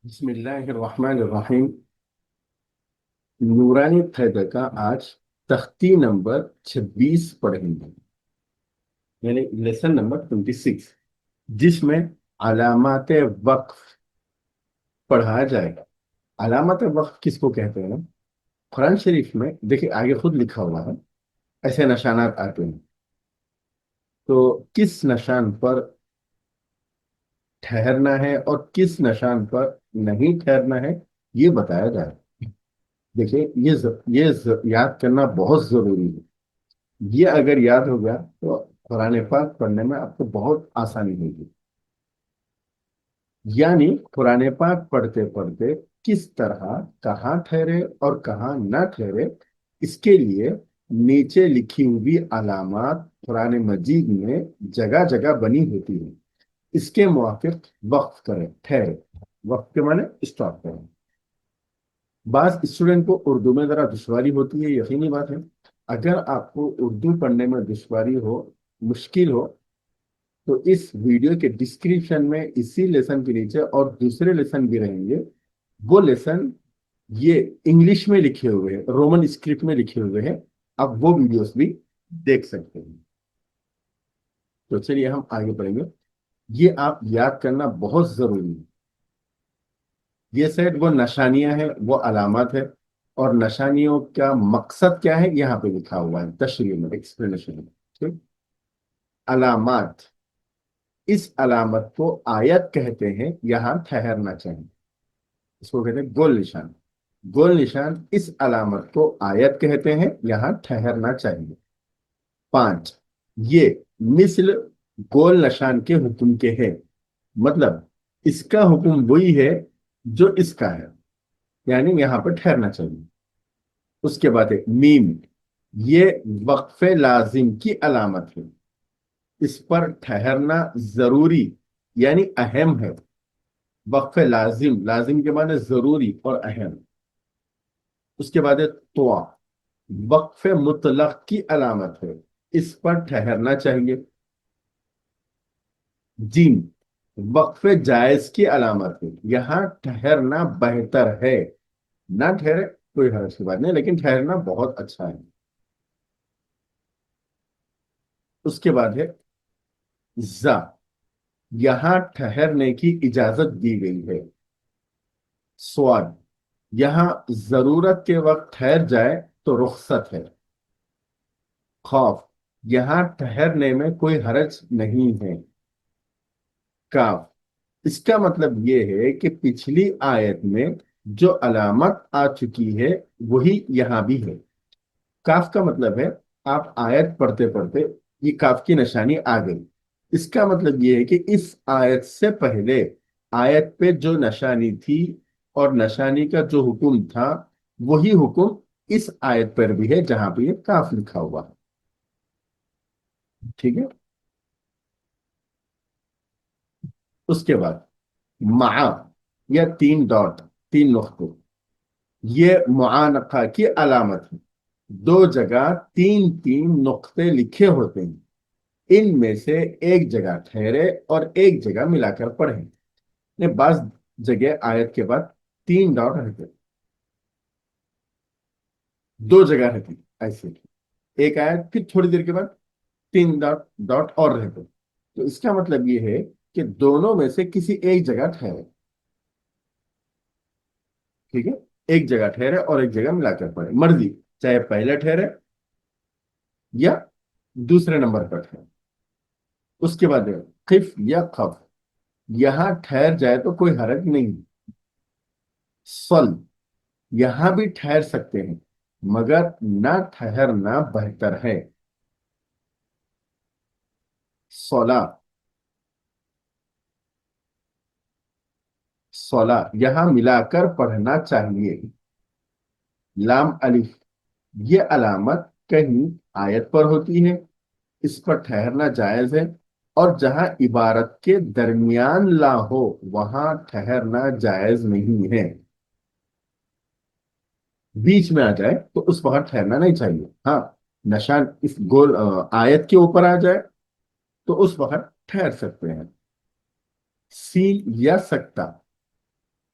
بسم اللہ الرحمن الرحیم۔ نورانی قاعدہ کا آج تختی نمبر 26 پڑھیں گے، یعنی لیسن نمبر 26، جس میں علامات وقف پڑھا جائے گا۔ علامات وقف کس کو کہتے ہیں؟ قرآن شریف میں دیکھیں، آگے خود لکھا ہوا ہے، ایسے نشانات آتے ہیں، تو کس نشان پر ٹھہرنا ہے اور کس نشان پر نہیں ٹھہرنا ہے یہ بتایا جائے گا۔ دیکھیں، یاد کرنا بہت ضروری ہے۔ یہ اگر یاد ہو گیا تو قرآن پاک پڑھنے میں آپ کو بہت آسانی ہوگی۔ یعنی قرآن پاک پڑھتے پڑھتے کس طرح کہاں ٹھہرے اور کہاں نہ ٹھہرے، اس کے لیے نیچے لکھی ہوئی علامات قرآن مجید میں جگہ جگہ بنی ہوتی ہیں۔ اس کے موافق وقف کریں، ٹھہرے، وقف کے معنی اسٹاپ کریں۔ بعض اسٹوڈنٹ کو اردو میں ذرا دشواری ہوتی ہے، یقینی بات ہے۔ اگر آپ کو اردو پڑھنے میں دشواری ہو، مشکل ہو، تو اس ویڈیو کے ڈسکرپشن میں اسی لیسن کے نیچے اور دوسرے لیسن بھی رہیں گے۔ وہ لیسن یہ انگلش میں لکھے ہوئے ہیں، رومن اسکرپٹ میں لکھے ہوئے ہیں، آپ وہ ویڈیوز بھی دیکھ سکتے ہیں۔ تو چلیے ہم آگے پڑھیں گے۔ یہ آپ یاد کرنا بہت ضروری ہے۔ یہ سیٹ وہ نشانیاں ہیں، وہ علامات ہے، اور نشانیوں کا مقصد کیا ہے یہاں پہ لکھا ہوا ہے تشریح میں، ایکسپلینیشن میں، ٹھیک؟ علامات، اس علامت کو آیت کہتے ہیں، یہاں ٹھہرنا چاہیے، اس کو کہتے ہیں گول نشان۔ گول نشان، اس علامت کو آیت کہتے ہیں، یہاں ٹھہرنا چاہیے۔ 5، یہ مثل گول نشان کے حکم کے ہے، مطلب اس کا حکم وہی ہے جو اس کا ہے، یعنی یہاں پر ٹھہرنا چاہیے۔ اس کے بعد ہے میم، یہ وقف لازم کی علامت ہے، اس پر ٹھہرنا ضروری یعنی اہم ہے۔ وقف لازم، لازم کے معنی ضروری اور اہم۔ اس کے بعد ہے طوا، وقف مطلق کی علامت ہے، اس پر ٹھہرنا چاہیے۔ جیم، وقف جائز کی علامت ہے، یہاں ٹھہرنا بہتر ہے، نہ ٹھہرے کوئی حرج کی بات نہیں، لیکن ٹھہرنا بہت اچھا ہے۔ اس کے بعد ہے زا، یہاں ٹھہرنے کی اجازت دی گئی ہے۔ سواد، یہاں ضرورت کے وقت ٹھہر جائے تو رخصت ہے۔ خوف، یہاں ٹھہرنے میں کوئی حرج نہیں ہے۔ کاف، اس کا مطلب یہ ہے کہ پچھلی آیت میں جو علامت آ چکی ہے وہی یہاں بھی ہے۔ کاف کا مطلب ہے آپ آیت پڑھتے پڑھتے یہ کاف کی نشانی آ گئی، اس کا مطلب یہ ہے کہ اس آیت سے پہلے آیت پہ جو نشانی تھی اور نشانی کا جو حکم تھا وہی حکم اس آیت پر بھی ہے جہاں پہ یہ کاف لکھا ہوا ہے، ٹھیک ہے؟ اس کے بعد مع، یا 3 ڈاٹ، 3 نقطے، یہ معانقہ کی علامت ہے۔ دو جگہ 3 3 نقطے لکھے ہوتے ہیں، ان میں سے ایک جگہ ٹھہرے اور ایک جگہ ملا کر پڑھیں۔ بعض جگہ آیت کے بعد 3 ڈاٹ رہتے، 2 جگہ رہتی، ایسے ایک آیت پھر تھوڑی دیر کے بعد 3 ڈاٹ ڈاٹ اور رہتے، تو اس کا مطلب یہ ہے کہ دونوں میں سے کسی ایک جگہ ٹھہرے، ٹھیک ہے؟ ایک جگہ ٹھہرے اور ایک جگہ ملا کر پڑھے، مرضی چاہے پہلے ٹھہرے یا دوسرے نمبر پر ٹھہرے۔ اس کے بعد خف یا خف، یہاں ٹھہر جائے تو کوئی حرج نہیں۔ صل، یہاں بھی ٹھہر سکتے ہیں مگر نہ ٹھہرنا بہتر ہے۔ صلا، صلا، یہاں ملا کر پڑھنا چاہیے۔ لام الف، یہ علامت کہیں آیت پر ہوتی ہے، اس پر ٹھہرنا جائز ہے، اور جہاں عبارت کے درمیان لا ہو وہاں ٹھہرنا جائز نہیں ہے۔ بیچ میں آ جائے تو اس وقت ٹھہرنا نہیں چاہیے، ہاں نشان اس گول آیت کے اوپر آ جائے تو اس وقت ٹھہر سکتے ہیں۔ سین یا سکتا،